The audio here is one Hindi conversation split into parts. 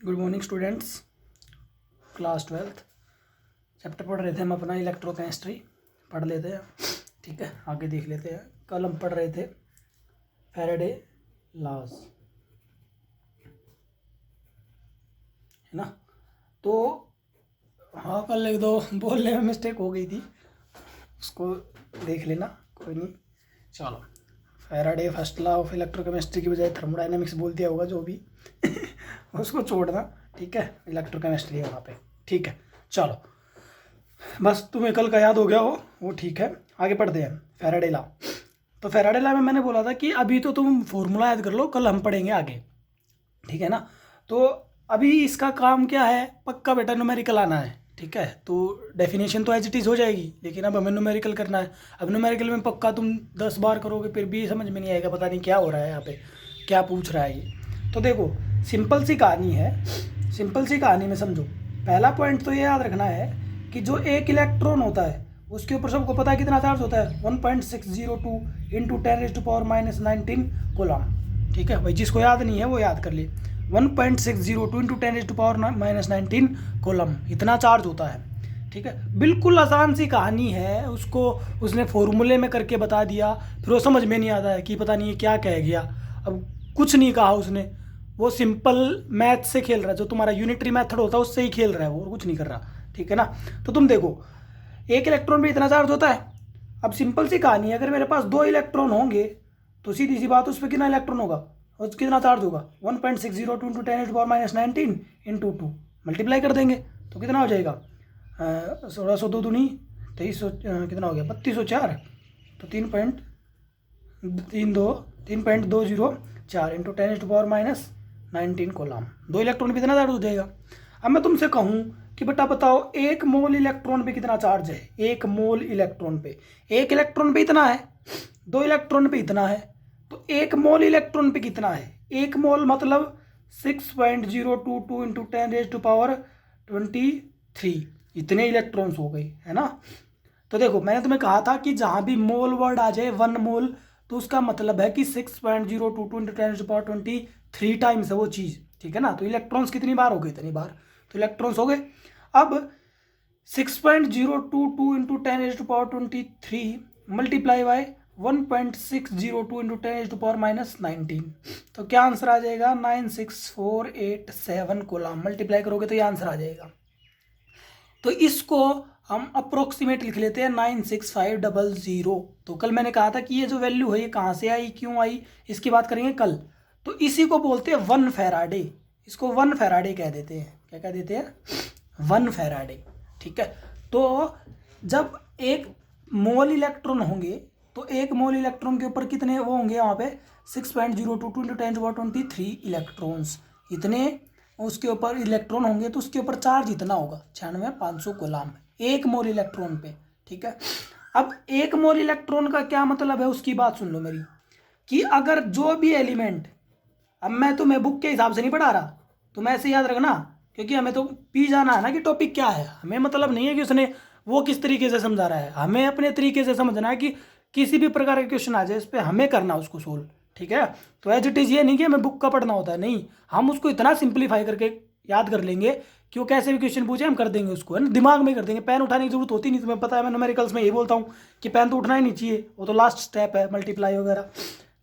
Good morning students. Class 12th chapter पढ़ रहे थे हम अपना इलेक्ट्रोकेमिस्ट्री। पढ़ लेते हैं, ठीक है, आगे देख लेते हैं। कल हम पढ़ रहे थे फैराडे लॉज, है ना। तो हाँ, कल एक दो बोलने में मिस्टेक हो गई थी, उसको देख लेना, कोई नहीं। चलो, Faraday first law of electrochemistry की बजाय थर्मोडायनेमिक्स बोल दिया होगा जो भी उसको छोड़ना, ठीक है। इलेक्ट्रोकेमिस्ट्री है वहाँ पे, ठीक है। चलो, बस तुम्हें कल का याद हो गया हो वो, ठीक है। आगे पढ़ते हैं फैराडे लॉ। तो फैराडे लॉ में मैंने बोला था कि अभी तो तुम फॉर्मूला याद कर लो, कल हम पढ़ेंगे आगे, ठीक है ना। तो अभी इसका काम क्या है, पक्का बेटा न्यूमेरिकल आना है, ठीक है। तो डेफिनेशन तो एज इट इज़ हो जाएगी, लेकिन अब हमें न्यूमेरिकल करना है। अब न्यूमेरिकल में पक्का तुम 10 बार करोगे फिर भी समझ में नहीं आएगा, पता नहीं क्या हो रहा है यहाँ पे, क्या पूछ रहा है ये। तो देखो, सिंपल सी कहानी है, सिंपल सी कहानी में समझो। पहला पॉइंट तो ये याद रखना है कि जो एक इलेक्ट्रॉन होता है उसके ऊपर सबको पता है कितना चार्ज होता है, 1.602 इंटू 10⁻⁻19 कूलम, ठीक है भाई। जिसको याद नहीं है वो याद कर ले, 1.602 इंटू 10⁻⁻19 कूलम, इतना चार्ज होता है, ठीक है। बिल्कुल आसान सी कहानी है, उसको उसने फॉर्मूले में करके बता दिया, फिर वो समझ में नहीं आता है कि पता नहीं क्या कह गया। अब कुछ नहीं कहा उसने, वो सिंपल मैथ से खेल रहा है, जो तुम्हारा यूनिटरी मेथड होता है उससे ही खेल रहा है वो, और कुछ नहीं कर रहा, ठीक है ना। तो तुम देखो, एक इलेक्ट्रॉन पे इतना चार्ज होता है। अब सिंपल सी कहानी है, अगर मेरे पास 2 इलेक्ट्रॉन होंगे तो सीधी सी बात, उस पर कितना इलेक्ट्रॉन होगा और कितना चार्ज होगा, 1.602 इंटू 10⁻⁻19 इंटू 2 मल्टीप्लाई कर देंगे तो कितना हो जाएगा, 1600 दो दूनी 2300, कितना हो गया 3204, तो 3.204 इंटू 10⁻⁻19 कूलम, 2 इलेक्ट्रॉन पे कितना चार्ज हो जाएगा। अब मैं तुमसे कहूँ कि बेटा बताओ 1 मोल इलेक्ट्रॉन पे कितना चार्ज है, 1 मोल इलेक्ट्रॉन पे, 1 इलेक्ट्रॉन पे इतना है, 2 इलेक्ट्रॉन पे इतना है, तो 1 मोल इलेक्ट्रॉन पे कितना है, 1 मोल मतलब 6.022 इंटू 10⁻23, इतने इलेक्ट्रॉन्स हो गए, है ना। तो देखो, मैंने तुम्हें कहा था कि जहाँ भी मोल वर्ड आ जाए 1 मोल, तो उसका मतलब है कि 6.022 इंटू 10⁻23 टाइम्स है वो चीज़, ठीक है ना। तो इलेक्ट्रॉन्स कितनी बार हो गए, इतनी बार, तो इलेक्ट्रॉन्स हो गए। अब 6.022 इंटू 10⁻23 मल्टीप्लाई बाय 1.602 इंटू 10⁻⁻19, तो क्या आंसर आ जाएगा, 96487 कूलम। मल्टीप्लाई करोगे तो ये आंसर आ जाएगा। तो इसको हम अप्रोक्सीमेट लिख लेते हैं 96500। तो कल मैंने कहा था कि ये जो वैल्यू है ये कहाँ से आई, क्यों आई, इसकी बात करेंगे कल। तो इसी को बोलते हैं 1 फैराडे, इसको 1 फैराडे कह देते हैं। क्या कह देते हैं, 1 फैराडे, ठीक है। तो जब 1 मोल इलेक्ट्रॉन होंगे तो 1 मोल इलेक्ट्रॉन के ऊपर कितने वो होंगे, वहाँ पे 6.022 इंटू 10⁻23 इलेक्ट्रॉन्स, इतने उसके ऊपर इलेक्ट्रॉन होंगे, तो उसके ऊपर चार्ज इतना होगा 96,500 कूलम, 1 मोल इलेक्ट्रॉन पे, ठीक है। अब 1 मोल इलेक्ट्रॉन का क्या मतलब है, उसकी बात सुन लो मेरी, कि अगर जो भी एलिमेंट, अब मैं तुम्हें बुक के हिसाब से नहीं पढ़ा रहा, तुम ऐसे याद रखना, क्योंकि हमें तो पी जाना है ना कि टॉपिक क्या है। हमें मतलब नहीं है कि उसने वो किस तरीके से समझा रहा है, हमें अपने तरीके से समझना है कि किसी भी प्रकार का क्वेश्चन आ जाए इस पर हमें करना उसको सोल्व, ठीक है। तो एज इट इज़ ये नहीं कि हमें बुक का पढ़ना होता है, नहीं, हम उसको इतना सिंप्लीफाई करके याद कर लेंगे कि वो कैसे भी क्वेश्चन पूछे हम कर देंगे उसको, है ना, दिमाग में कर देंगे। पेन उठाने की जरूरत होती नहीं, तुम्हें पता है मैं न्यूमेरिकल्स में यही बोलता हूँ कि पेन तो उठना ही नहीं चाहिए, वो तो लास्ट स्टेप है, मल्टीप्लाई वगैरह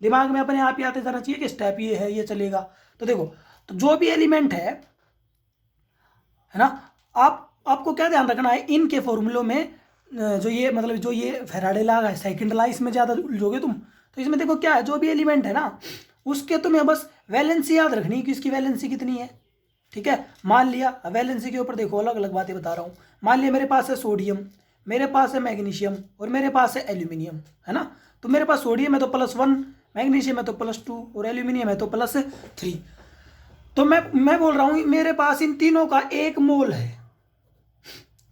दिमाग में अपने आप ही आते जाना चाहिए कि स्टेप ये है, ये चलेगा। तो देखो, तो जो भी एलिमेंट है ना, आपको क्या ध्यान रखना है, इनके फॉर्मूलों में जो ये मतलब जो ये फैराडे लॉ है, सेकंड लॉ, इसमें ज़्यादा उलझोगे तुम। तो इसमें देखो क्या है, जो भी एलिमेंट है ना उसके तुम्हें बस वैलेंसी याद रखनी है कि इसकी वैलेंसी कितनी है, ठीक है। मान लिया, वैलेंसी के ऊपर देखो अलग अलग बातें बता रहा हूँ। मान लिया मेरे पास है सोडियम, मेरे पास है मैग्नीशियम और मेरे पास है एल्यूमिनियम, है ना। तो मेरे पास सोडियम है तो +1, मैग्नीशियम है तो +2 और एल्यूमिनियम है तो +3। तो मैं बोल रहा हूँ मेरे पास इन तीनों का 1 मोल है,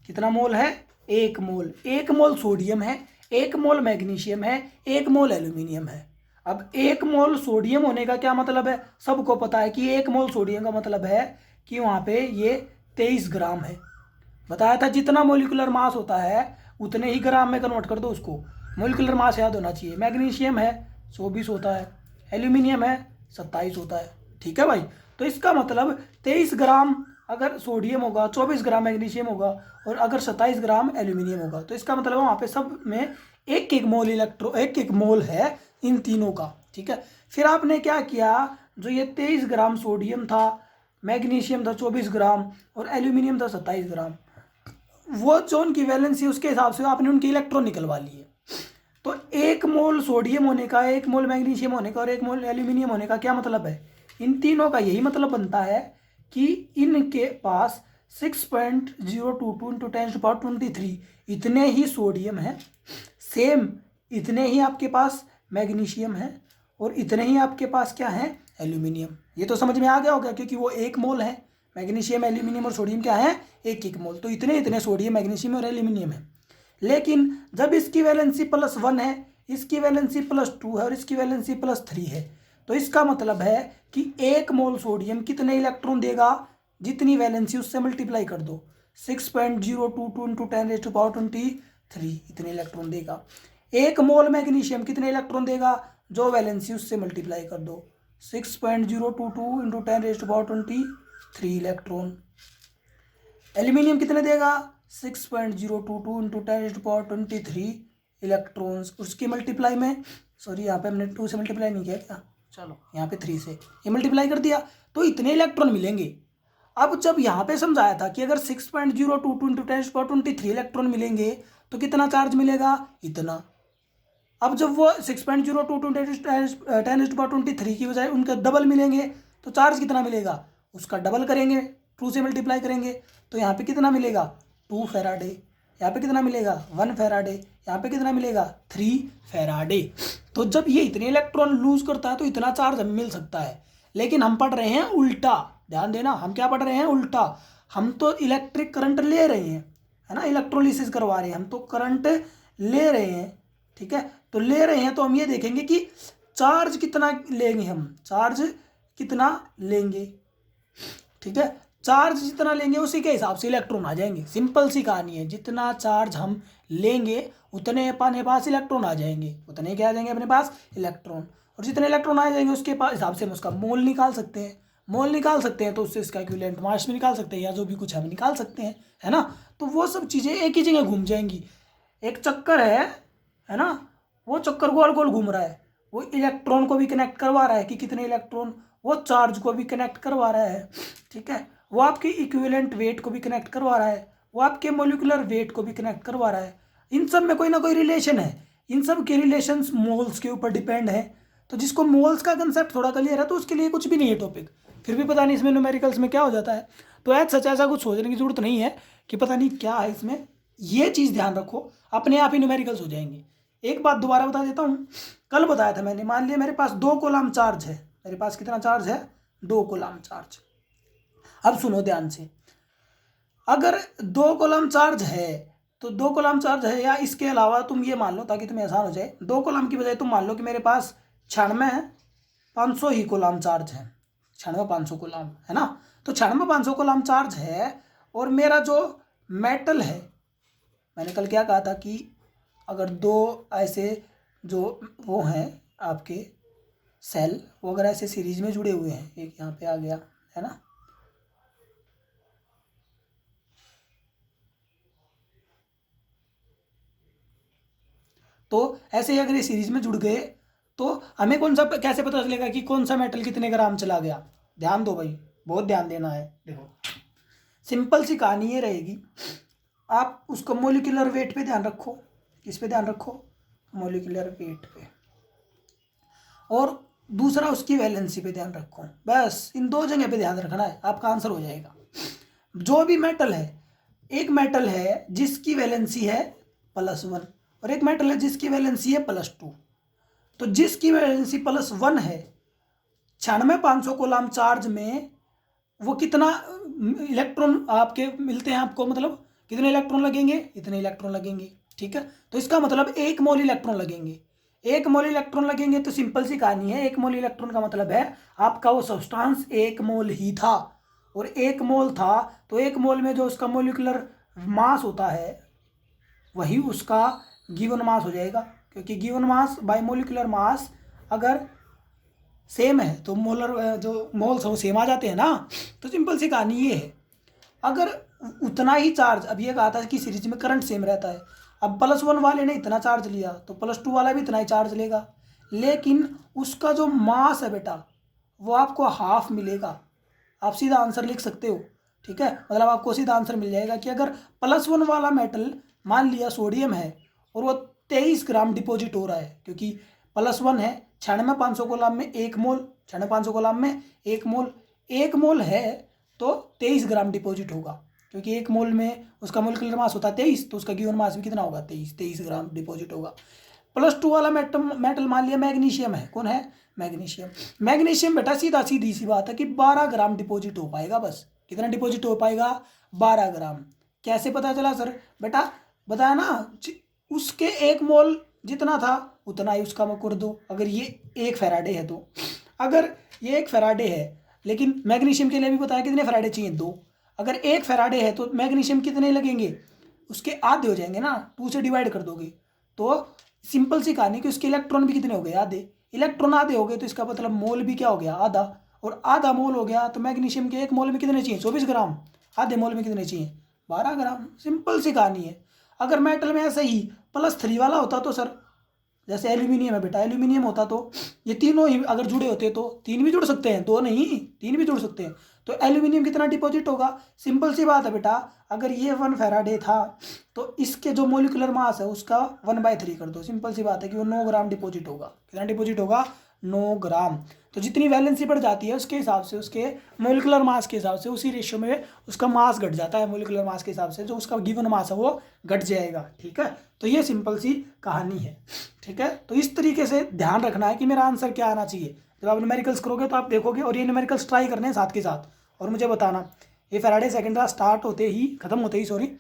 कितना मोल है, 1 मोल। 1 मोल सोडियम है, 1 मोल मैग्नीशियम है, 1 मोल एल्यूमिनियम है। अब 1 मोल सोडियम होने का क्या मतलब है, सबको पता है कि 1 मोल सोडियम का मतलब है कि वहाँ पे ये 23 ग्राम है। बताया था जितना मोलिकुलर मास होता है उतने ही ग्राम में कन्वर्ट कर दो उसको, मोलिकुलर मास याद होना चाहिए। मैग्नीशियम है 24 होता है, एल्यूमिनियम है 27 होता है, ठीक है भाई। तो इसका मतलब 23 ग्राम अगर सोडियम होगा, 24 ग्राम मैग्नीशियम होगा और अगर 27 ग्राम एल्यूमिनियम होगा, तो इसका मतलब वहाँ पे सब में एक एक मोल है इन तीनों का। ठीक है, फिर आपने क्या किया, जो ये 23 ग्राम सोडियम था, मैग्नीशियम था 24 ग्राम और एल्यूमिनियम था 27 ग्राम, वो जो उनकी वैलेंसी उसके हिसाब से आपने उनके इलेक्ट्रॉन निकलवा लिए। तो 1 मोल सोडियम होने का, 1 मोल मैग्नीशियम होने का और 1 मोल एल्यूमिनियम होने का क्या मतलब है, इन तीनों का यही मतलब बनता है कि इनके पास 6.022 इंटू 10⁻23 इतने ही सोडियम है, सेम इतने ही आपके पास मैग्नीशियम है और इतने ही आपके पास क्या है, एल्यूमिनियम। ये तो समझ में आ गया होगा, क्योंकि वो 1 मोल है, मैग्नीशियम एल्यूमिनियम और सोडियम क्या है, 1 मोल, तो इतने इतने सोडियम मैग्नीशियम और एल्यूमिनियम है। लेकिन जब इसकी वैलेंसी +1 है, इसकी वैलेंसी +2 है और इसकी वैलेंसी +3 है, तो इसका मतलब है कि 1 मोल सोडियम कितने इलेक्ट्रॉन देगा, जितनी वैलेंसी उससे मल्टीप्लाई कर दो, 6.022 इंटू 10⁻23 इतने इलेक्ट्रॉन देगा। 1 मोल मैग्नीशियम कितने इलेक्ट्रॉन देगा, जो वैलेंसी उससे मल्टीप्लाई कर दो, 6.022 इंटू 10⁻23 इलेक्ट्रॉन। एल्यूमिनियम कितने देगा, 6.022 इंटू 10⁻23 इलेक्ट्रॉन्स, उसकी मल्टीप्लाई में, सॉरी यहाँ पे हमने 2 से मल्टीप्लाई नहीं किया क्या, चलो यहाँ पे 3 से ये मल्टीप्लाई कर दिया, तो इतने इलेक्ट्रॉन मिलेंगे। अब जब यहाँ पे समझाया था कि अगर 6.022 इंटू 10⁻23 इलेक्ट्रॉन मिलेंगे तो कितना चार्ज मिलेगा, इतना। अब जब वो 6.022 10⁻23 की बजाय उनका डबल मिलेंगे तो चार्ज कितना मिलेगा, उसका डबल करेंगे, 2 से मल्टीप्लाई करेंगे, तो यहाँ पे कितना मिलेगा, 2 फैराडे। यहाँ पे कितना मिलेगा, 1 फैराडे। यहाँ पे कितना मिलेगा, 3 फैराडे। तो जब ये इतने इलेक्ट्रॉन लूज करता है तो इतना चार्ज हमें मिल सकता है। लेकिन हम पढ़ रहे हैं उल्टा, ध्यान देना, हम क्या पढ़ रहे हैं, उल्टा। हम तो इलेक्ट्रिक करंट ले रहे हैं, है ना, इलेक्ट्रोलिसिस करवा रहे हैं, हम तो करंट ले रहे हैं। ठीक है, तो ले रहे हैं तो हम ये देखेंगे कि चार्ज कितना लेंगे, हम चार्ज कितना लेंगे। ठीक है, चार्ज जितना लेंगे उसी के हिसाब से इलेक्ट्रॉन आ जाएंगे। सिंपल सी कहानी है, जितना चार्ज हम लेंगे उतने अपने पास इलेक्ट्रॉन आ जाएंगे, उतने क्या आ जाएंगे अपने पास, इलेक्ट्रॉन। और जितने इलेक्ट्रॉन आ जाएंगे उसके पास हिसाब से हम उसका मोल निकाल सकते हैं। मोल निकाल सकते हैं तो उससे इसका इक्विवेलेंट मास भी निकाल सकते हैं, या जो भी कुछ हम निकाल सकते हैं, है ना। तो वो सब चीज़ें एक ही जगह घूम जाएंगी। एक चक्कर है ना, वो चक्कर गोल गोल घूम रहा है, वो इलेक्ट्रॉन को भी कनेक्ट करवा रहा है कि कितने इलेक्ट्रॉन, वो चार्ज को भी कनेक्ट करवा रहा है। ठीक है, वो आपके इक्विवेलेंट वेट को भी कनेक्ट करवा रहा है, वो आपके मोलिकुलर वेट को भी कनेक्ट करवा रहा है। इन सब में कोई ना कोई रिलेशन है, इन सब के रिलेशंस मोल्स के ऊपर डिपेंड है। तो जिसको मोल्स का कंसेप्ट थोड़ा क्लियर है तो उसके लिए कुछ भी नहीं है टॉपिक, फिर भी पता नहीं इसमें न्यूमेरिकल्स में क्या हो जाता है। तो सच ऐसा कुछ सोचने की जरूरत नहीं है कि पता नहीं क्या है इसमें, ये चीज़ ध्यान रखो, अपने आप ही न्यूमेरिकल्स हो जाएंगे। एक बात दोबारा बता देता हूँ, कल बताया था मैंने, मान लिया मेरे पास 2 कूलम चार्ज है, मेरे पास कितना चार्ज है, 2 कूलम चार्ज। अब सुनो ध्यान से, अगर 2 कूलम चार्ज है तो 2 कूलम चार्ज है, या इसके अलावा तुम ये मान लो ताकि तुम्हें आसान हो जाए, 2 कूलम की बजाय तुम मान लो कि मेरे पास 96,500 ही कूलम चार्ज है, 96,500 कूलम, है ना। तो 96,500 कूलम चार्ज है और मेरा जो मेटल है, मैंने कल क्या कहा था कि अगर 2 ऐसे जो वो हैं आपके सेल, वो अगर ऐसे सीरीज में जुड़े हुए हैं, एक यहाँ पे आ गया, है ना, तो ऐसे ही अगर ये सीरीज में जुड़ गए तो हमें कौन सा, कैसे पता चलेगा कि कौन सा मेटल कितने ग्राम चला गया। ध्यान दो भाई, बहुत ध्यान देना है। देखो सिंपल सी कहानी ये रहेगी, आप उसको मोलिकुलर वेट पे ध्यान रखो। किस पे ध्यान रखो, मोलिकुलर वेट पे, और दूसरा उसकी वैलेंसी पे ध्यान रखो। बस इन 2 जगह पे ध्यान रखना है, आपका आंसर हो जाएगा। जो भी मेटल है, एक मेटल है जिसकी वैलेंसी है +1 और एक मेटल है जिसकी वैलेंसी है +2। तो जिसकी वैलेंसी +1 है, 96,500 कूलम चार्ज में वो कितना इलेक्ट्रॉन आपके मिलते हैं आपको, मतलब कितने इलेक्ट्रॉन लगेंगे, इतने इलेक्ट्रॉन लगेंगे। ठीक है, तो इसका मतलब 1 मोल इलेक्ट्रॉन लगेंगे। 1 मोल इलेक्ट्रॉन लगेंगे तो सिंपल सी कहानी है, 1 मोल इलेक्ट्रॉन का मतलब है आपका वो सब्सटेंस 1 मोल ही था, और 1 मोल था तो 1 मोल में जो उसका मोलिकुलर मास होता है वही उसका गिवन मास हो जाएगा, क्योंकि given mass by molecular mass अगर सेम है तो मोलर जो मोल्स वो सेम आ जाते हैं ना। तो सिंपल सी कहानी ये है। अगर उतना ही चार्ज, अब ये कहा था कि सीरीज में करंट सेम रहता है, अब +1 वाले ने इतना चार्ज लिया तो +2 वाला भी इतना ही चार्ज लेगा, लेकिन उसका जो मास है बेटा वो आपको हाफ मिलेगा। आप सीधा आंसर लिख सकते हो, ठीक है। मतलब आपको सीधा आंसर मिल जाएगा कि अगर +1 वाला मेटल मान लिया सोडियम है और वो 23 ग्राम डिपॉजिट हो रहा है, क्योंकि +1 है 96,500 कोलाम में 1 मोल, 96,500 कोलाम में 1 मोल, 1 मोल है तो 23 ग्राम डिपॉजिट होगा, क्योंकि 1 मोल में उसका मोलिकुलर मास होता है 23, तो उसका गिवन मास भी कितना होगा 23 ग्राम डिपॉजिट होगा। +2 वाला मेटल मान लिया मैग्नीशियम है, कौन है मैग्नीशियम। मैग्नीशियम बेटा सीधा सीधी सी बात है कि 12 ग्राम डिपॉजिट हो पाएगा, बस कितना डिपॉजिट हो पाएगा 12 ग्राम। कैसे पता चला सर, बेटा बताया ना, उसके 1 मोल जितना था उतना ही उसका कर दो। अगर ये 1 फैराडे है तो, अगर ये 1 फैराडे है, लेकिन मैग्नीशियम के लिए भी बताया कितने फैराडे चाहिए 2, अगर 1 फैराडे है तो मैग्नीशियम कितने लगेंगे, उसके आधे हो जाएंगे ना, 2 से डिवाइड कर दोगे तो सिंपल सी कहानी कि उसके इलेक्ट्रॉन भी कितने हो गए आधे, इलेक्ट्रॉन आधे हो गए तो इसका मतलब मोल भी क्या हो गया आधा, और आधा मोल हो गया तो मैग्नीशियम के 1 मोल में कितने चाहिए 24 ग्राम, आधे मोल में कितने चाहिए 12 ग्राम। सिंपल सी कहानी है। अगर मेटल में ऐसे ही +3 वाला होता तो सर, जैसे एल्यूमिनियम है बेटा, एल्यूमिनियम होता तो ये तीनों ही अगर जुड़े होते तो 3 भी जुड़ सकते हैं, 2 नहीं 3 भी जुड़ सकते हैं, तो एल्यूमिनियम कितना डिपॉजिट होगा। सिंपल सी बात है बेटा, अगर ये 1 फैराडे था तो इसके जो मोलिकुलर मास है उसका 1/3 कर दो, सिंपल सी बात है कि वो 9 ग्राम डिपॉजिट होगा। कितना डिपॉजिट होगा 9 ग्राम। तो जितनी वैलेंसी बढ़ जाती है उसके हिसाब से, उसके मोलिकुलर मास के हिसाब से, उसी रेशियो में उसका मास घट जाता है, मोलिकुलर मास के हिसाब से जो उसका गिवन मास है वो घट जाएगा, ठीक है। तो ये सिंपल सी कहानी है, ठीक है। तो इस तरीके से ध्यान रखना है कि मेरा आंसर क्या आना चाहिए। जब आप न्यूमेरिकल्स करोगे तो आप देखोगे, और ये न्यूमेरिकल्स ट्राई करने हैं साथ के साथ, और मुझे बताना। ये फैराडे सेकंड क्लास स्टार्ट होते ही, खत्म होते ही सॉरी,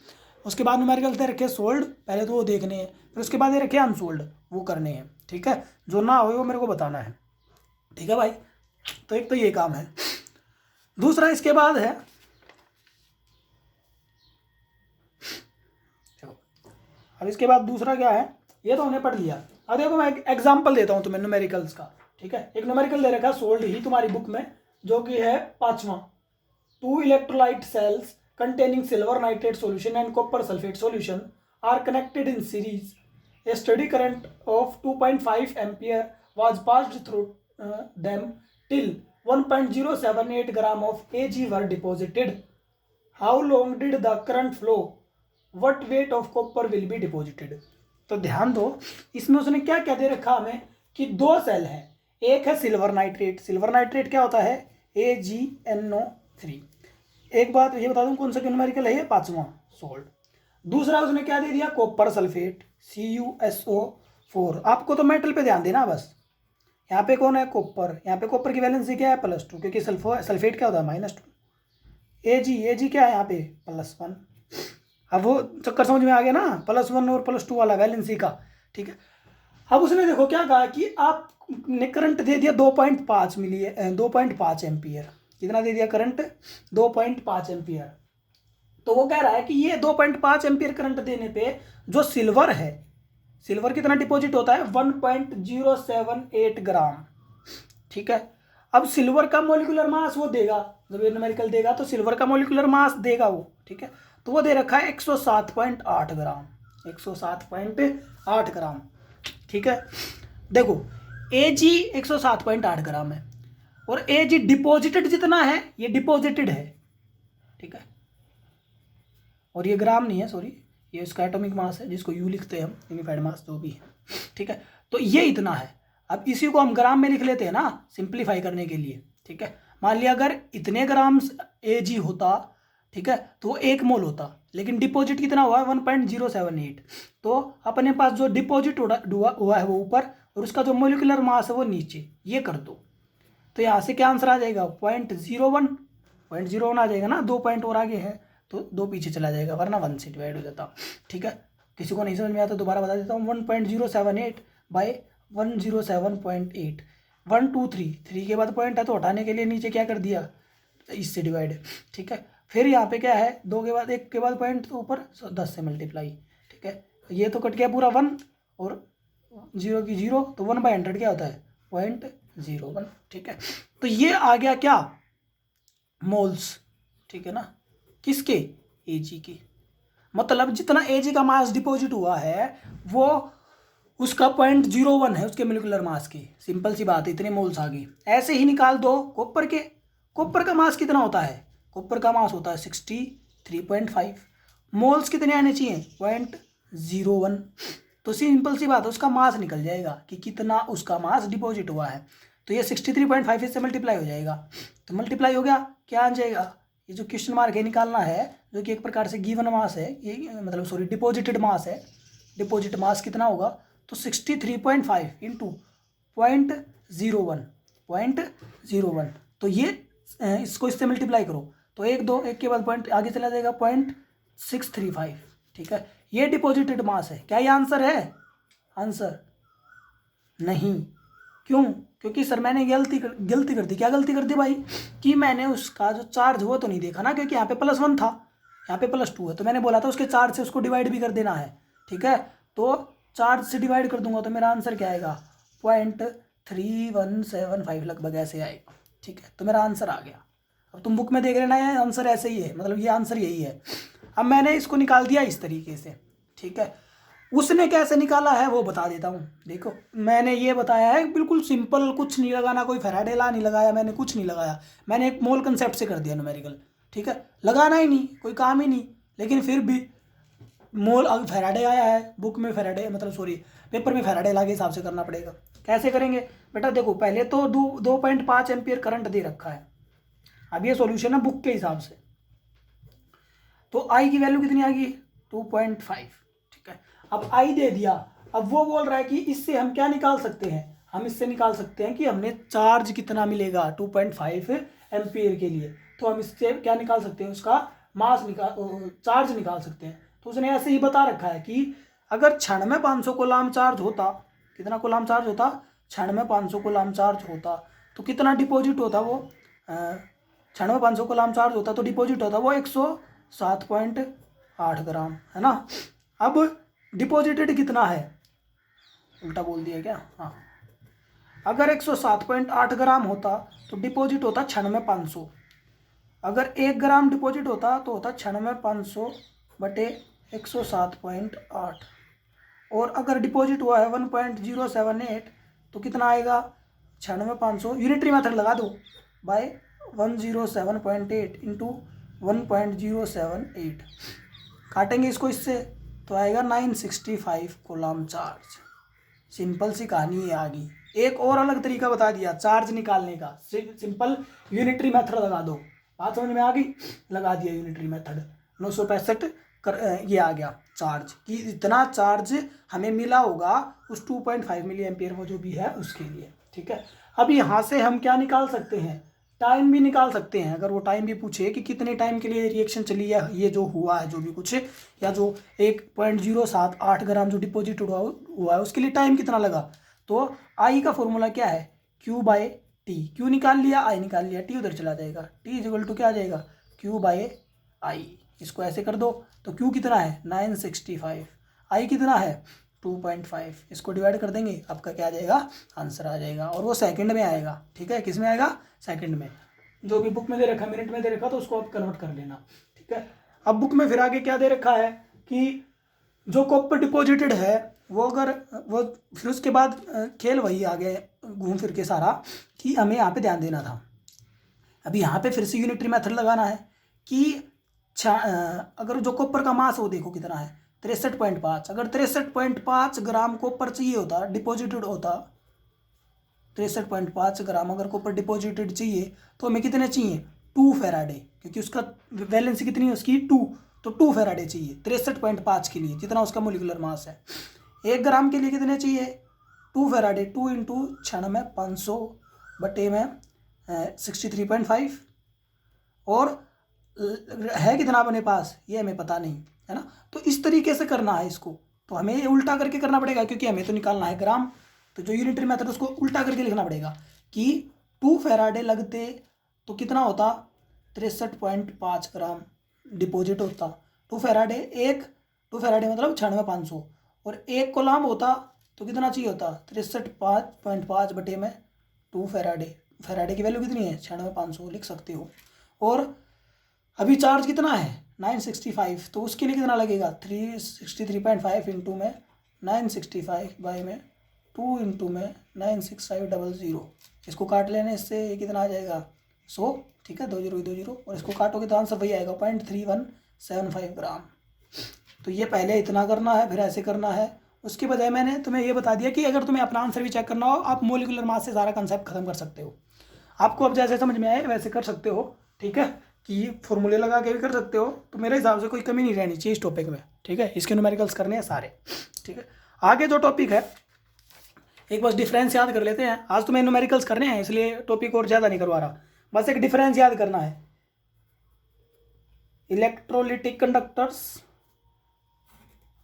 उसके बाद न्यूमेरिकल्स दे रखे सोल्ड, पहले तो वो देखने हैं, फिर उसके बाद ये रखे अनसोल्ड, वो करने हैं, ठीक है। जो ना हो वो मेरे को बताना है, ठीक है भाई। तो एक तो ये काम है। दूसरा इसके बाद है, अब इसके बाद दूसरा क्या है, ये तो हमने पढ़ लिया। अब देखो मैं एक एग्जांपल देता हूँ तुम्हें न्यूमेरिकल्स का, ठीक है। एक न्यूमेरिकल दे रखा है सोल्ड ही तुम्हारी बुक में, जो कि है 5वां। 2 electrolyte cells containing silver nitrate solution and copper sulfate solution are connected in series. A steady current of 2.5 ampere was passed through them till 1.078 gram of Ag were deposited. How long did the current flow? What weight of copper will be deposited? तो ध्यान दो, इसमें उसने क्या क्या दे रखा हमें कि 2 सेल है, एक है सिल्वर नाइट्रेट। सिल्वर नाइट्रेट क्या होता है AgNO3। एक बात ये बता दूं, कौन सा न्यूमेरिकल है ये 5वां सोल्ड। दूसरा उसने क्या दे दिया कॉपर सल्फेट CuSO4। आपको तो मेटल पे ध्यान देना बस, यहाँ पे कौन है कॉपर, यहाँ पे कॉपर की वैलेंसी क्या है +2, क्योंकि सल्फेट क्या होता है -2। Ag क्या है यहाँ पे +1। अब वो चक्कर समझ में आ गया ना, +1 और +2 वाला वैलेंसी का, ठीक है। अब उसने देखो क्या कहा कि आपने करंट दे दिया 2.5 एम्पियर। कितना दे दिया करंट 2.5 एम्पियर। तो वो कह रहा है कि ये 2.5 एम्पियर करंट देने पे जो सिल्वर है, सिल्वर कितना डिपॉजिट होता है 1.078 ग्राम, ठीक है। अब सिल्वर का मोलिकुलर मास वो देगा, जब ये न्यूमेरिकल देगा तो सिल्वर का मोलिकुलर मास देगा वो, ठीक है। तो वो दे रखा है 107.8 ग्राम, 107.8 ग्राम, ठीक है। देखो Ag 107.8 ग्राम है और Ag डिपॉजिटेड जितना है ये डिपॉजिटेड है, ठीक है। और ये ग्राम नहीं है, सॉरी, ये इसका एटॉमिक मास है जिसको U लिखते हैं हम, यूनिफाइड मास जो भी है, ठीक है। तो ये इतना है। अब इसी को हम ग्राम में लिख लेते हैं ना सिंप्लीफाई करने के लिए, ठीक है। मान लिया अगर इतने ग्राम Ag होता, ठीक है, तो वो 1 मोल होता, लेकिन डिपॉजिट कितना हुआ है 1.078। तो अपने पास जो डिपॉजिट हुआ है वो ऊपर और उसका जो मोलिकुलर मास है वो नीचे, ये कर दो। तो यहाँ से क्या आंसर आ जाएगा 0.01 आ जाएगा ना, 2 पॉइंट और आगे है तो 2 पीछे चला जाएगा, वरना 1 से डिवाइड हो जाता, ठीक है। किसी को नहीं समझ में आता दोबारा बता देता हूँ, 1.078 बाई 107.8, 1 2 3 के बाद पॉइंट है तो हटाने के लिए नीचे क्या कर दिया इससे डिवाइड, ठीक है। फिर यहाँ पे क्या है 2 के बाद 1 के बाद पॉइंट तो ऊपर 10 से मल्टीप्लाई, ठीक है। ये तो कट गया पूरा 1 और 0 की 0, तो 1/100 क्या होता है 0.01, ठीक है। तो ये आ गया क्या, मोल्स, ठीक है ना, किसके, Ag की। मतलब जितना Ag का मास डिपॉजिट हुआ है वो उसका 0.01 है उसके मोलिकुलर मास की। सिंपल सी बात है, इतने मोल्स आ गए। ऐसे ही निकाल दो कॉपर के। कॉपर का मास कितना होता है, कॉपर का मास होता है 63.5। मोल्स कितने आने चाहिए, 0.01। तो सिंपल सी बात है, उसका मास निकल जाएगा कि कितना उसका मास डिपॉजिट हुआ है। तो ये 63.5 इससे मल्टीप्लाई हो जाएगा। तो मल्टीप्लाई हो गया, क्या आ जाएगा, ये जो क्वेश्चन मार्क है निकालना है, जो कि एक प्रकार से गिवन मास है, ये मतलब सॉरी डिपॉजिटेड मास है। डिपॉजिट मास कितना होगा, तो 63.5 इंटू 0.01, तो ये इसको इससे मल्टीप्लाई करो, तो 1 के बाद पॉइंट आगे चला जाएगा 0.635, ठीक है। ये डिपॉजिटेड मास है। क्या ये आंसर है, आंसर नहीं। क्यों, क्योंकि सर मैंने गलती कर दी। क्या गलती कर दी भाई, कि मैंने उसका जो चार्ज वो तो नहीं देखा ना, क्योंकि यहाँ पे +1 था, यहाँ पे +2 है, तो मैंने बोला था उसके चार्ज से उसको डिवाइड भी कर देना है, ठीक है। तो चार्ज से डिवाइड कर दूंगा तो मेरा आंसर क्या आएगा, 0.3175 लगभग ऐसे आएगा, ठीक है। तो मेरा आंसर आ गया। अब तुम बुक में देख लेना है, आंसर ऐसे ही है, मतलब ये आंसर यही है। अब मैंने इसको निकाल दिया इस तरीके से, ठीक है। उसने कैसे निकाला है वो बता देता हूँ। देखो मैंने ये बताया है बिल्कुल सिंपल, कुछ नहीं लगाना, कोई फैराडे लॉ नहीं लगाया मैंने, कुछ नहीं लगाया मैंने, एक मोल कंसेप्ट से कर दिया न्यूमेरिकल, ठीक है। लगाना ही नहीं, कोई काम ही नहीं, लेकिन फिर भी मोल अगर फैराडे आया है बुक में, फैराडे मतलब सॉरी पेपर में फैराडे लॉ के हिसाब से करना पड़ेगा। कैसे करेंगे बेटा, देखो पहले तो 2.5 एम्पियर करंट दे रखा है। अब ये सॉल्यूशन है बुक के हिसाब से, तो आई की वैल्यू कितनी आ गई, 2.5, ठीक है। अब आई दे दिया, अब वो बोल रहा है कि इससे हम क्या निकाल सकते हैं, हम इससे निकाल सकते हैं कि हमने चार्ज कितना मिलेगा 2.5 एम्पियर के लिए। तो हम इससे क्या निकाल सकते हैं, उसका मास चार्ज निकाल सकते हैं। तो उसने ऐसे ही बता रखा है कि अगर क्षण में 500 कूलाम चार्ज होता, कितना कूलाम चार्ज होता, क्षण में 500 कूलाम चार्ज होता, तो कितना डिपॉजिट होता वो, क्षण में 500 कूलाम चार्ज होता तो डिपॉजिट होता वो 107.8 ग्राम, है ना। अब डिपॉजिटेड कितना है, उल्टा बोल दिया क्या, हाँ। अगर 107.8 ग्राम होता तो डिपॉजिट होता 96,500। अगर 1 ग्राम डिपॉजिट होता तो होता 96,500 बटे 107.8। और अगर डिपॉजिट हुआ है 1.078 तो कितना आएगा, 96,500 यूनिटरी मेथड लगा दो, बाय 107.8 इंटू 1.078, काटेंगे इसको इससे तो आएगा 965 कूलाम चार्ज। सिंपल सी कहानी है आगे। एक और अलग तरीका बता दिया चार्ज निकालने का, सिंपल यूनिटरी मेथड लगा दो, बात समझ में आ गई, लगा दिया यूनिटरी मेथड। 965 ये आ गया चार्ज, कि इतना चार्ज हमें मिला होगा उस 2.5 मिली एम्पियर वो जो भी है उसके लिए, ठीक है। अब यहाँ से हम क्या निकाल सकते हैं, टाइम भी निकाल सकते हैं। अगर वो टाइम भी पूछे कि कितने टाइम के लिए रिएक्शन चली है, ये जो हुआ है जो भी कुछ, या जो 1.078 ग्राम जो डिपॉजिट हुआ है उसके लिए टाइम कितना लगा, तो आई का फॉर्मूला क्या है, Q/T। Q निकाल लिया, आई निकाल लिया, T उधर चला जाएगा, T इक्वल टू क्या आ जाएगा, Q/I। इसको ऐसे कर दो तो Q कितना है 965, आई कितना है 2.5, इसको डिवाइड कर देंगे, आपका क्या आ जाएगा, आंसर आ जाएगा। और वो सेकंड में आएगा, ठीक है, किस में आएगा, सेकंड में। जो भी बुक में दे रखा, मिनट में दे रखा तो उसको आप कन्वर्ट कर लेना, ठीक है। अब बुक में फिर आगे क्या दे रखा है कि जो कॉपर डिपॉजिटेड है वो अगर वो, फिर उसके बाद खेल वही आ गए घूम फिर के सारा, कि हमें यहाँ पे ध्यान देना था। अभी यहाँ पे फिर से यूनिटरी मेथड लगाना है कि अगर जो कॉपर का मास हो देखो कितना है 63.5, अगर 63.5 ग्राम कॉपर चाहिए होता, डिपॉजिटेड होता 63.5 ग्राम अगर कॉपर डिपॉजिटेड चाहिए तो हमें कितने चाहिए 2 फेराडे, क्योंकि उसका वैलेंसी कितनी है उसकी 2, तो 2 फेराडे चाहिए 63.5 के लिए, जितना उसका मोलिकुलर मास है। 1 ग्राम के लिए कितने चाहिए 2 फेराडे, 2 इंटू 96,500 बटे में 63.5, और है कितना अपने पास ये हमें पता नहीं है ना। तो इस तरीके से करना है इसको, तो हमें ये उल्टा करके करना पड़ेगा क्योंकि हमें तो निकालना है ग्राम। तो जो यूनिटरी मेथड उसको उल्टा करके लिखना पड़ेगा कि 2 फेराडे लगते तो कितना होता 63.5 ग्राम डिपॉजिट होता। 2 फेराडे 2 फेराडे मतलब 96,500, और 1 कूलाम होता तो कितना चाहिए होता 63.5 बटे में 2 फैराडे। फैराडे की वैल्यू कितनी है 96,500 लिख सकते हो। और अभी चार्ज कितना है 965, तो उसके लिए कितना लगेगा 363.5 इंटू में 965 बाई में 2 इंटू में 96500। इसको काट लेने से ये कितना आ जाएगा 100, ठीक है, 2 जीरो 2 जीरो, और इसको काटोगे तो आंसर वही आएगा 0.3175 ग्राम। तो ये पहले इतना करना है फिर ऐसे करना है। उसके बजाय मैंने तुम्हें ये बता दिया कि अगर तुम्हें अपना आंसर भी चेक करना हो आप मोलिकुलर मास से सारा कंसेप्ट खत्म कर सकते हो। आपको अब जैसे समझ में आए वैसे कर सकते हो, ठीक है, कि फॉर्मूले लगा के भी कर सकते हो। तो मेरे हिसाब से कोई कमी नहीं रहनी चाहिए इस टॉपिक में, ठीक है। इसके न्यूमेरिकल्स करने हैं सारे, ठीक है। आगे जो टॉपिक है एक बस डिफरेंस याद कर लेते हैं। आज तुम्हें न्यूमेरिकल्स करने हैं इसलिए टॉपिक और ज़्यादा नहीं करवा रहा, बस एक डिफरेंस याद करना है इलेक्ट्रोलिटिक कंडक्टर्स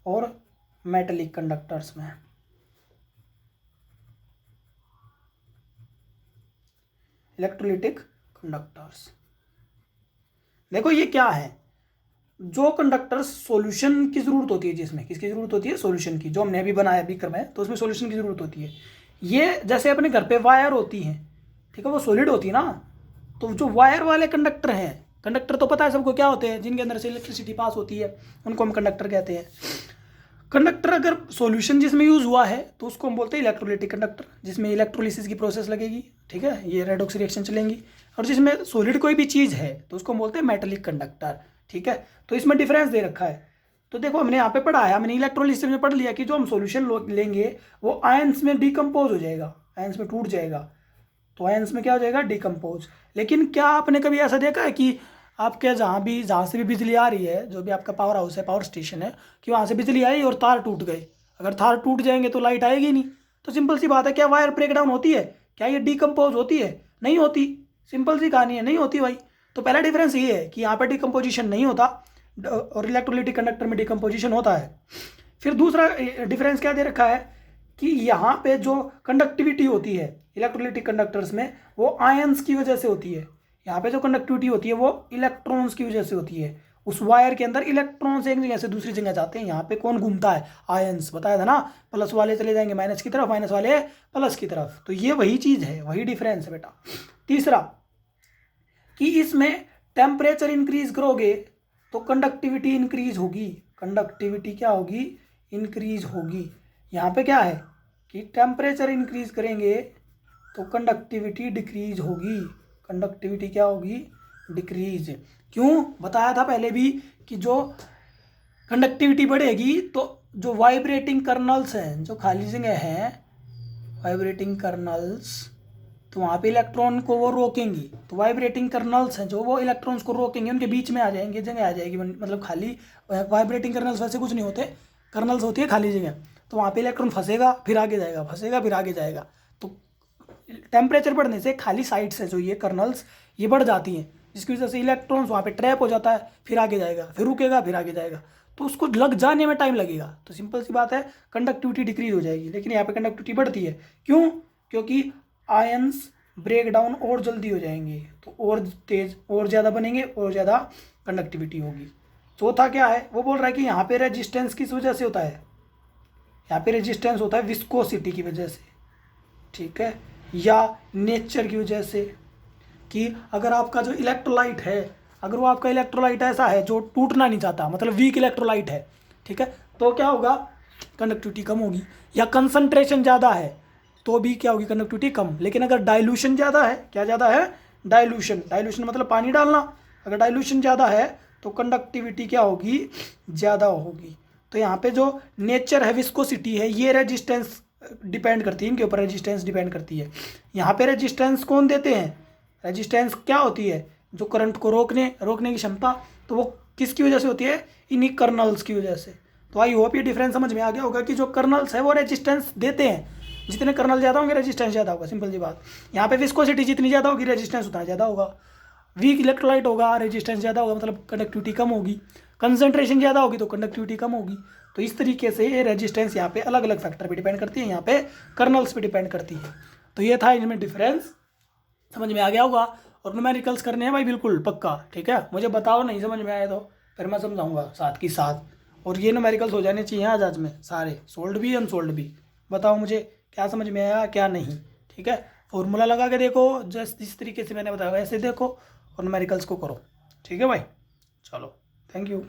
और मेटलिक कंडक्टर्स में। इलेक्ट्रोलिटिक कंडक्टर्स, देखो ये क्या है, जो कंडक्टर्स सॉल्यूशन की ज़रूरत होती है, जिसमें किसकी ज़रूरत होती है सॉल्यूशन की, जो हमने अभी बनाया बीकर में, तो उसमें सॉल्यूशन की ज़रूरत होती है। ये जैसे अपने घर पे वायर होती हैं, ठीक है, वो सॉलिड होती है ना, तो जो वायर वाले कंडक्टर हैं, कंडक्टर तो पता है सबको क्या होते हैं, जिनके अंदर से इलेक्ट्रिसिटी पास होती है उनको हम कंडक्टर कहते हैं। कंडक्टर अगर सॉल्यूशन जिसमें यूज़ हुआ है तो उसको हम बोलते हैं इलेक्ट्रोलिटिक कंडक्टर, जिसमें इलेक्ट्रोलिसिस की प्रोसेस लगेगी, ठीक है, ये रेडॉक्स रिएक्शन चलेंगी। और जिसमें सॉलिड कोई भी चीज़ है तो उसको हम बोलते हैं मेटलिक कंडक्टर, ठीक है। तो इसमें डिफरेंस दे रखा है। तो देखो हमने यहाँ पे पढ़ा है, हमने इलेक्ट्रोलिसिस में पढ़ लिया कि जो हम सॉल्यूशन लेंगे वो आयंस में डिकम्पोज हो जाएगा, आयंस में टूट जाएगा, तो आयंस में क्या हो जाएगा डिकम्पोज। लेकिन क्या आपने कभी ऐसा देखा है कि आपके जहाँ से भी बिजली आ रही है, जो भी आपका पावर हाउस है, पावर स्टेशन है, कि वहाँ से बिजली आई और तार टूट गए, अगर तार टूट जाएंगे तो लाइट आएगी नहीं। तो सिंपल सी बात है, क्या वायर ब्रेक डाउन होती है, क्या ये डिकम्पोज होती है, नहीं होती, सिंपल सी कहानी है, नहीं होती भाई। तो पहला डिफरेंस ये है कि यहाँ पर डिकम्पोजिशन नहीं होता और इलेक्ट्रोलिटिक कंडक्टर में डिकम्पोजिशन होता है। फिर दूसरा डिफरेंस क्या दे रखा है कि यहाँ पे जो कंडक्टिविटी होती है इलेक्ट्रोलिटिक कंडक्टर्स में वो आयंस की वजह से होती है, यहाँ पे जो कंडक्टिविटी होती है वो इलेक्ट्रॉन्स की वजह से होती है। उस वायर के अंदर इलेक्ट्रॉन्स एक जगह से दूसरी जगह जाते हैं, यहाँ पे कौन घूमता है आयंस, बताया था ना, प्लस वाले चले जाएंगे माइनस की तरफ, माइनस वाले प्लस की तरफ। तो ये वही चीज़ है, वही डिफरेंस है बेटा। तीसरा कि इसमें टेम्परेचर इंक्रीज करोगे तो कंडक्टिविटी इंक्रीज होगी, कंडक्टिविटी क्या होगी इंक्रीज होगी। यहाँ पे क्या है कि टेम्परेचर इंक्रीज करेंगे तो कंडक्टिविटी डिक्रीज होगी, कंडक्टिविटी क्या होगी डिक्रीज। क्यों बताया था पहले भी कि जो कंडक्टिविटी बढ़ेगी तो जो वाइब्रेटिंग कर्नल्स हैं, जो खाली जगह हैं वाइब्रेटिंग कर्नल्स, तो वहाँ पे इलेक्ट्रॉन को वो रोकेंगी, तो वाइब्रेटिंग कर्नल्स हैं जो वो इलेक्ट्रॉन्स को रोकेंगे, उनके बीच में आ जाएंगे, जगह आ जाएगी, मतलब खाली वाइब्रेटिंग कर्नल्स वैसे कुछ नहीं होते, कर्नल्स होती है खाली जगह, तो वहाँ पे इलेक्ट्रॉन फंसेगा फिर आगे जाएगा, फंसेगा फिर आगे जाएगा। तो टेम्परेचर बढ़ने से खाली साइड से जो ये कर्नल्स ये बढ़ जाती हैं, जिसकी वजह से इलेक्ट्रॉन्स वहाँ पे ट्रैप हो जाता है, फिर आगे जाएगा, फिर रुकेगा, फिर आगे जाएगा, तो उसको लग जाने में टाइम लगेगा। तो सिंपल सी बात है कंडक्टिविटी डिक्रीज हो जाएगी, लेकिन यहाँ पे कंडक्टिविटी बढ़ती है। क्यों? क्योंकि आयंस ब्रेक डाउन और जल्दी हो जाएंगे, तो और तेज और ज़्यादा बनेंगे और ज़्यादा कंडक्टिविटी होगी। चौथा क्या है, वो बोल रहा है कि यहाँ पे रेजिस्टेंस किस वजह से होता है, यहाँ पे रेजिस्टेंस होता है विस्कोसिटी की वजह से, ठीक है, या नेचर की वजह से, कि अगर आपका जो इलेक्ट्रोलाइट है, अगर वो आपका इलेक्ट्रोलाइट ऐसा है जो टूटना नहीं चाहता, मतलब वीक इलेक्ट्रोलाइट है, ठीक है, तो क्या होगा कंडक्टिविटी कम होगी। या कंसंट्रेशन ज़्यादा है तो भी क्या होगी कंडक्टिविटी कम। लेकिन अगर डाइल्यूशन ज़्यादा है, क्या ज़्यादा है डाइल्यूशन, डाइल्यूशन मतलब पानी डालना, अगर डाइल्यूशन ज़्यादा है तो कंडक्टिविटी क्या होगी ज़्यादा होगी। तो यहाँ पे जो नेचर है विस्कोसिटी है ये रेजिस्टेंस डिपेंड करती है, इनके ऊपर रेजिस्टेंस डिपेंड करती है। यहाँ पे रेजिस्टेंस कौन देते हैं, रेजिस्टेंस क्या होती है जो करंट को रोकने की क्षमता, तो वो किसकी वजह से होती है इन्हीं कर्नल्स की वजह से। तो आई होप ये डिफरेंस समझ में आ गया होगा कि जो कर्नल्स है वो रेजिस्टेंस देते हैं, जितने कर्नल ज़्यादा होंगे रेजिस्टेंस ज़्यादा होगा, सिंपल सी बात। यहाँ पे विस्कोसिटी जितनी ज़्यादा होगी रेजिस्टेंस उतना ज़्यादा होगा, वीक इलेक्ट्रोलाइट होगा रेजिस्टेंस ज़्यादा होगा, मतलब कंडक्टिविटी कम होगी, कंसंट्रेशन ज़्यादा होगी तो कंडक्टिविटी कम होगी। तो इस तरीके से ये रेजिस्टेंस यहाँ पे अलग अलग फैक्टर पे डिपेंड करती है, यहाँ पे कर्नल्स पे डिपेंड करती है। तो ये था इनमें डिफरेंस, समझ में आ गया होगा। और न्यूमेरिकल्स करने हैं भाई बिल्कुल पक्का, ठीक है, मुझे बताओ नहीं समझ में आए तो फिर मैं समझाऊंगा साथ की साथ। और ये न्यूमेरिकल्स हो जाने चाहिए आज में सारे, सोल्ड भी अनसोल्ड भी। बताओ मुझे क्या समझ में आया क्या नहीं, ठीक है। फॉर्मूला लगा के देखो, जस्ट जिस तरीके से मैंने बताया वैसे देखो और न्यूमेरिकल्स को करो। ठीक है भाई, चलो, थैंक यू।